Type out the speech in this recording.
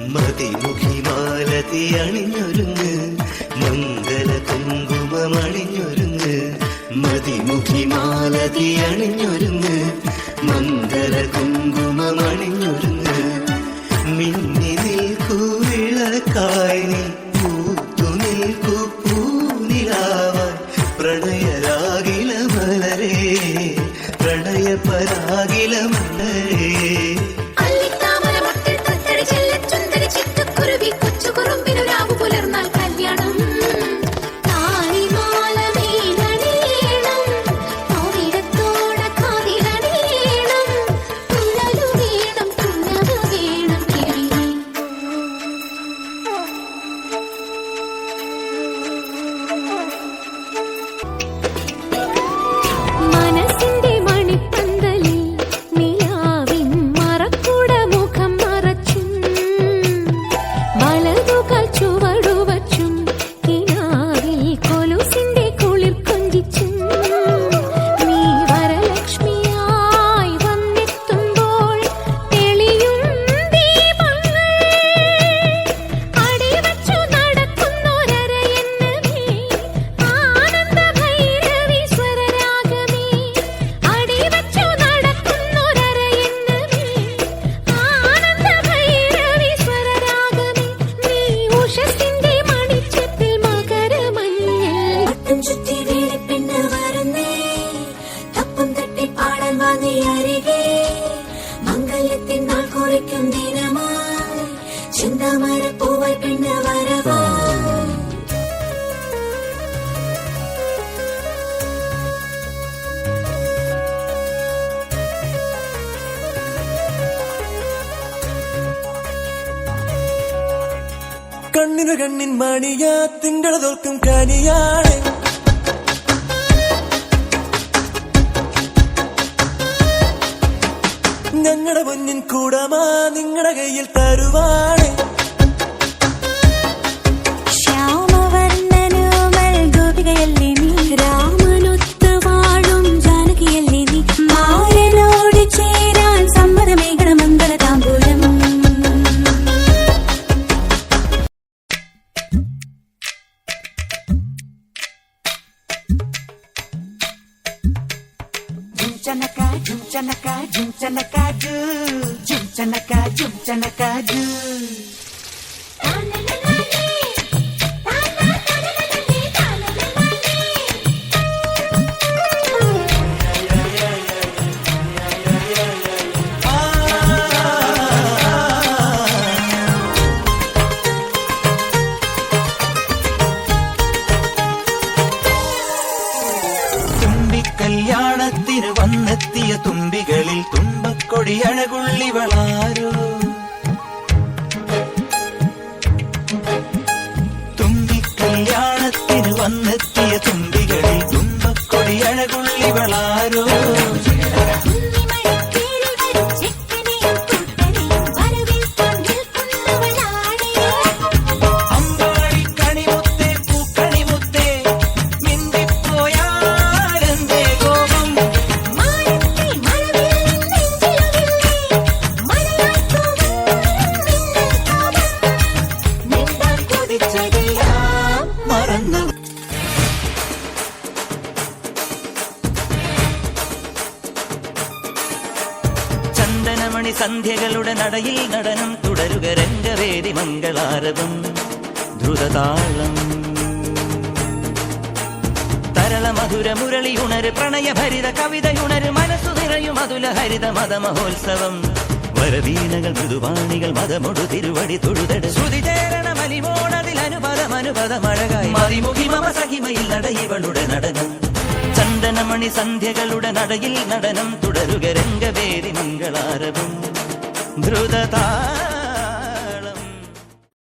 മതിമുഖി മാലതി അണിഞ്ഞൊരുങ്ങ് മംഗല കുങ്കുമണിഞ്ഞൊരുങ്ങ് മതിമുഖി മാലതി അണിഞ്ഞൊരുങ്ങ് മംഗല കുങ്കുമണിഞ്ഞൊരുങ്ങ് മിന്നി നിൽക്കൂ വിളക്കായി നീ പൂത്തു നിൽക്കൂ പൂനിലാവായി പ്രണയരാഗില മലരേ പ്രണയ പരാഗില മലരേ കണ്ണിനു കണ്ണിൻ മണിയാ തിങ്കള തോൽക്കും കനിയാണ് ഞങ്ങളുടെ മുന്നിൻ കൂടമാ നിങ്ങളുടെ കയ്യിൽ തരുവാണ് ശ്യാമവർണ്ണനുമൽ ഗോപികയല്ലേ നീ രാമനൊത്ത് വാഴും ജാനകിയല്ലേ നീ മാരനോട് ചേരാൻ സമ്മതമേകണ മംഗള താമ്പൂലം Jumchanakaju. കല്യാണത്തിന് വന്നെത്തിയ തുമ്പികളിൽ തുമ്പക്കൊടിയഴകുള്ളിവളാരോ തുമ്പിക്കല്യാണത്തിന് വന്നെത്തിയ തുമ്പികളിൽ തുമ്പക്കൊടിയഴകുള്ളിവളാരോ ചന്ദനമണി സന്ധ്യകളുടെ നടയിൽ നടനം തുടരുക രംഗവേദി മംഗളാരവം ദ്രുതതാളം തരള മധുര മുരളിയുണര് പ്രണയഭരിത കവിതയുണര് മനസ്സു നിറയും അതുല ഹരിത മതമഹോത്സവം വരവീണകൾ മൃദുവാണികൾ മതമൊടു തിരുവടി തൊഴുതട് ശ്രുതി ചേരണ മലിമോണതിൽ അനുപദമഴകായി മതിമുഖി മമ സഹിമയിൽ നടയിവളുടെ നടനം ചന്ദനമണി സന്ധ്യകളുടെ നടയിൽ നടനം തുടരുക രംഗവേദി മംഗളാരവം ദ്രുതതാ